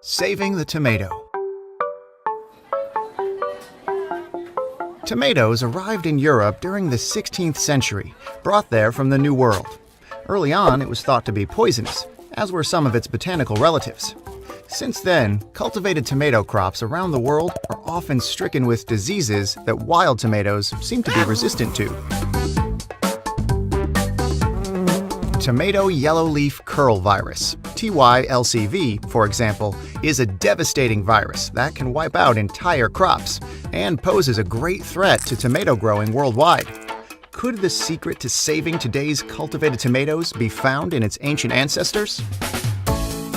Saving the tomato. Tomatoes arrived in Europe during the 16th century, brought there from the New World. Early on, it was thought to be poisonous, as were some of its botanical relatives. Since then, cultivated tomato crops around the world are often stricken with diseases that wild tomatoes seem to be resistant to. Tomato yellow leaf curl virus, TYLCV, for example, is a devastating virus that can wipe out entire crops and poses a great threat to tomato growing worldwide. Could the secret to saving today's cultivated tomatoes be found in its ancient ancestors?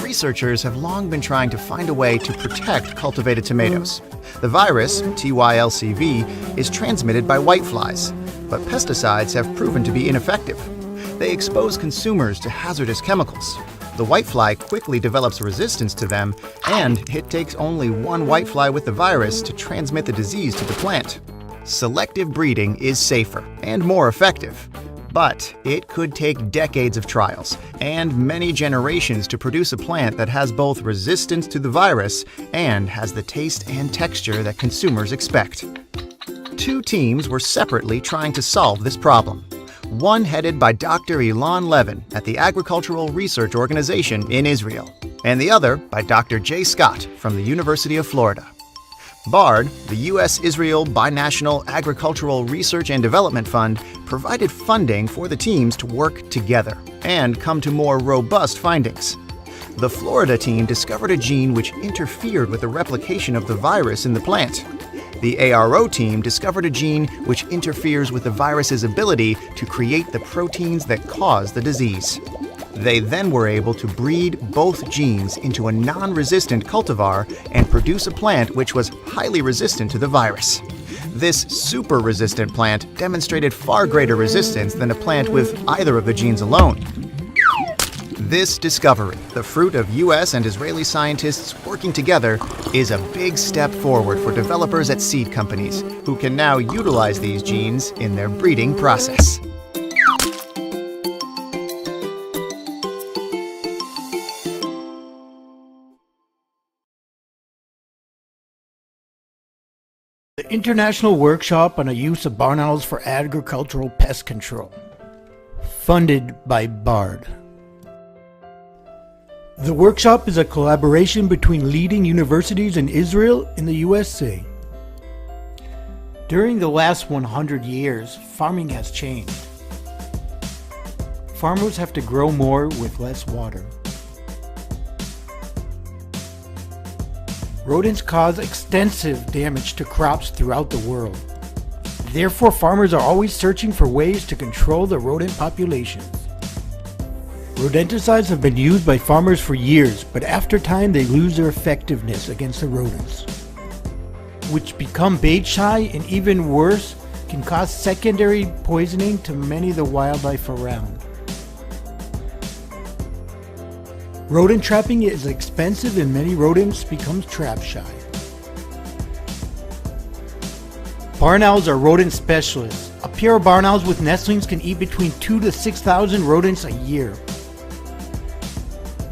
Researchers have long been trying to find a way to protect cultivated tomatoes. The virus, TYLCV, is transmitted by whiteflies, but pesticides have proven to be ineffective. They expose consumers to hazardous chemicals. The whitefly quickly develops resistance to them, and it takes only one whitefly with the virus to transmit the disease to the plant. Selective breeding is safer and more effective, but it could take decades of trials and many generations to produce a plant that has both resistance to the virus and has the taste and texture that consumers expect. Two teams were separately trying to solve this problem. One headed by Dr. Ilan Levin at the Agricultural Research Organization in Israel, and the other by Dr. J. Scott from the University of Florida. BARD, the U.S.-Israel Binational Agricultural Research and Development Fund, provided funding for the teams to work together and come to more robust findings. The Florida team discovered a gene which interfered with the replication of the virus in the plant. The ARO team discovered a gene which interferes with the virus's ability to create the proteins that cause the disease. They then were able to breed both genes into a non-resistant cultivar and produce a plant which was highly resistant to the virus. This super-resistant plant demonstrated far greater resistance than a plant with either of the genes alone. This discovery, the fruit of U.S. and Israeli scientists working together, is a big step forward for developers at seed companies who can now utilize these genes in their breeding process. The International Workshop on the Use of Barn Owls for Agricultural Pest Control, funded by BARD. The workshop is a collaboration between leading universities in Israel and the USA. During the last 100 years, farming has changed. Farmers have to grow more with less water. Rodents cause extensive damage to crops throughout the world. Therefore, farmers are always searching for ways to control the rodent populations. Rodenticides have been used by farmers for years, but after time they lose their effectiveness against the rodents, which become bait shy and even worse, can cause secondary poisoning to many of the wildlife around. Rodent trapping is expensive and many rodents become trap shy. Barn owls are rodent specialists. A pair of barn owls with nestlings can eat between 2,000 to 6,000 rodents a year.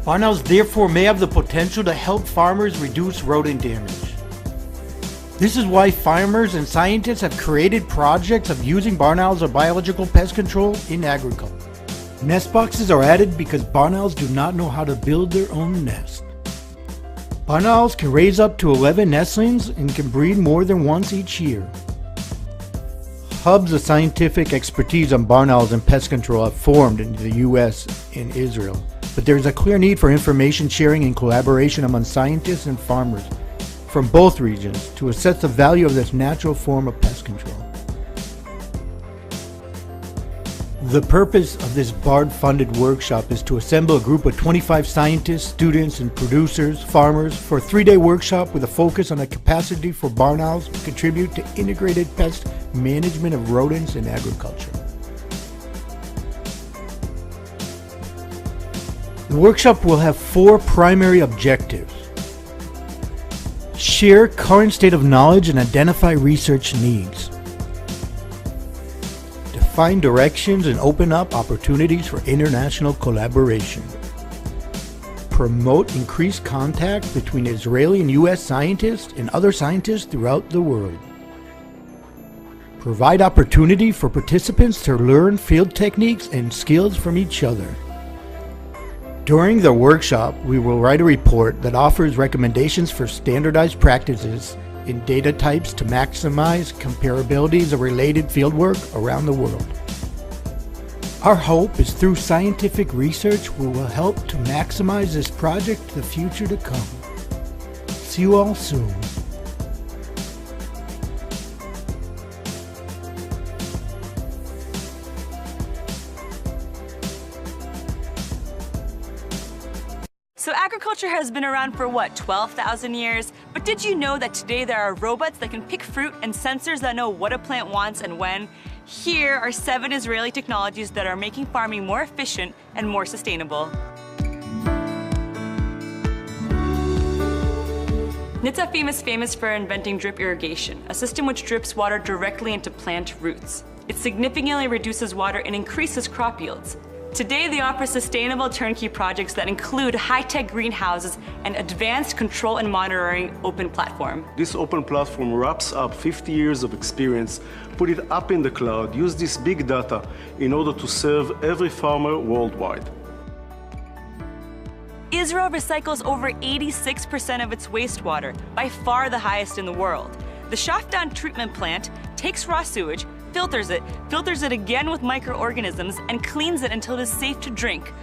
Barn owls therefore may have the potential to help farmers reduce rodent damage. This is why farmers and scientists have created projects of using barn owls or biological pest control in agriculture. Nest boxes are added because barn owls do not know how to build their own nest. Barn owls can raise up to 11 nestlings and can breed more than once each year. Hubs of scientific expertise on barn owls and pest control have formed in the US and Israel, but there is a clear need for information sharing and collaboration among scientists and farmers from both regions to assess the value of this natural form of pest control. The purpose of this BARD-funded workshop is to assemble a group of 25 scientists, students, and producers, farmers, for a 3-day workshop with a focus on the capacity for barn owls to contribute to integrated pest management of rodents in agriculture. The workshop will have 4 primary objectives. Share current state of knowledge and identify research needs. Define directions and open up opportunities for international collaboration. promote increased contact between Israeli and U.S. scientists and other scientists throughout the world. Provide opportunity for participants to learn field techniques and skills from each other. During the workshop, we will write a report that offers recommendations for standardized practices in data types to maximize comparabilities of related fieldwork around the world. Our hope is through scientific research we will help to maximize this project to the future to come. See you all soon. So agriculture has been around for what, 12,000 years? But did you know that today there are robots that can pick fruit and sensors that know what a plant wants and when? Here are 7 Israeli technologies that are making farming more efficient and more sustainable. Nitzafim is famous for inventing drip irrigation, a system which drips water directly into plant roots. It significantly reduces water and increases crop yields. Today, they offer sustainable turnkey projects that include high-tech greenhouses and advanced control and monitoring open platform. This open platform wraps up 50 years of experience, put it up in the cloud, use this big data in order to serve every farmer worldwide. Israel recycles over 86% of its wastewater, by far the highest in the world. The Shafdan treatment plant takes raw sewage, filters it again with microorganisms, and cleans it until it is safe to drink.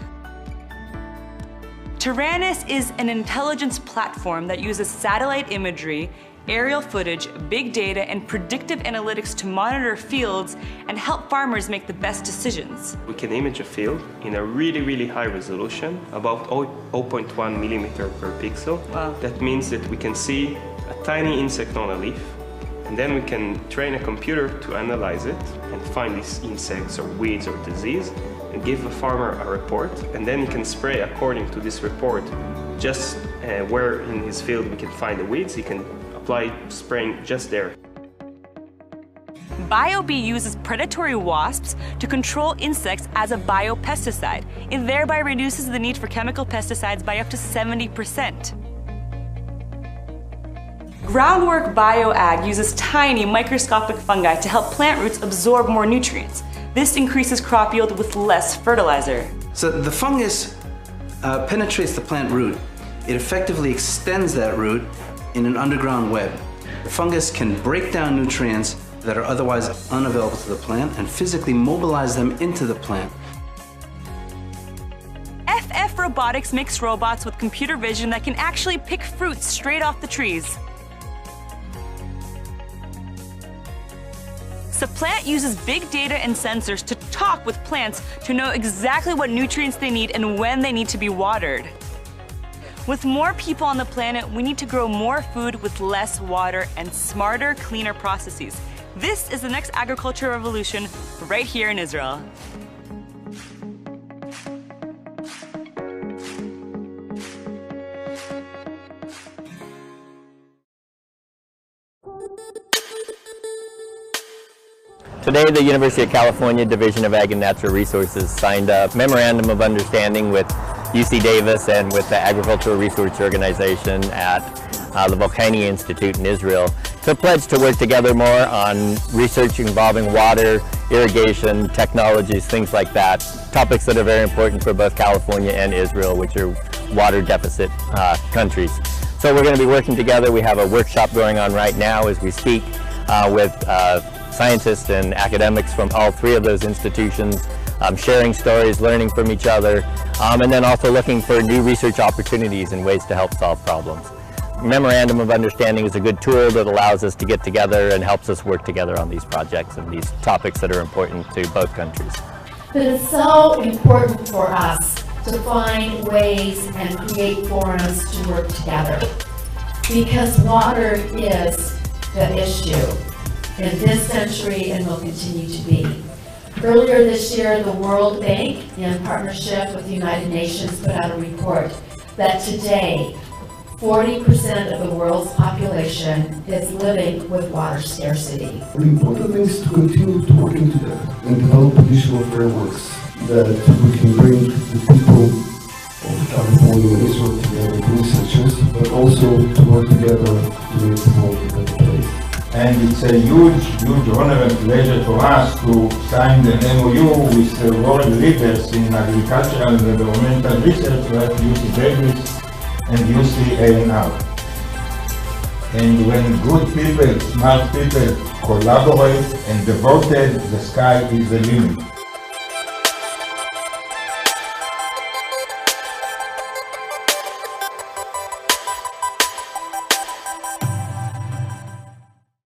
Tyrannus is an intelligence platform that uses satellite imagery, aerial footage, big data, and predictive analytics to monitor fields and help farmers make the best decisions. We can image a field in a really high resolution, about 0.1 millimeter per pixel. Wow. That means that we can see a tiny insect on a leaf, and then we can train a computer to analyze it and find these insects or weeds or disease and give the farmer a report, and then he can spray according to this report. Just where in his field we can find the weeds, he can apply spraying just there. BioBee uses predatory wasps to control insects as a biopesticide. It thereby reduces the need for chemical pesticides by up to 70%. Groundwork BioAg uses tiny microscopic fungi to help plant roots absorb more nutrients. This increases crop yield with less fertilizer. So the fungus penetrates the plant root. It effectively extends that root in an underground web. The fungus can break down nutrients that are otherwise unavailable to the plant and physically mobilize them into the plant. FF Robotics makes robots with computer vision that can actually pick fruits straight off the trees. Supplant uses big data and sensors to talk with plants to know exactly what nutrients they need and when they need to be watered. With more people on the planet, we need to grow more food with less water and smarter, cleaner processes. This is the next agriculture revolution right here in Israel. Today, the University of California Division of Ag and Natural Resources signed a memorandum of understanding with UC Davis and with the Agricultural Research Organization at the Volcani Institute in Israel to pledge to work together more on research involving water, irrigation, technologies, things like that. Topics that are very important for both California and Israel, which are water deficit countries. So we're going to be working together. We have a workshop going on right now as we speak with scientists and academics from all 3 of those institutions, sharing stories, learning from each other, and then also looking for new research opportunities and ways to help solve problems. Memorandum of Understanding is a good tool that allows us to get together and helps us work together on these projects and these topics that are important to both countries. But it's so important for us to find ways and create forums to work together, because water is the issue in this century and will continue to be. Earlier this year, the World Bank, in partnership with the United Nations, put out a report that today 40% of the world's population is living with water scarcity. The important thing is to continue to working together and develop additional frameworks that we can bring the people of California only Israel together with researchers, but also to work together to make the world a better place. And it's a huge honor and pleasure for us to sign the MOU with the world leaders in agricultural and environmental research like UC Davis and UC A&R. And when good people, smart people collaborate and devoted, the sky is the limit.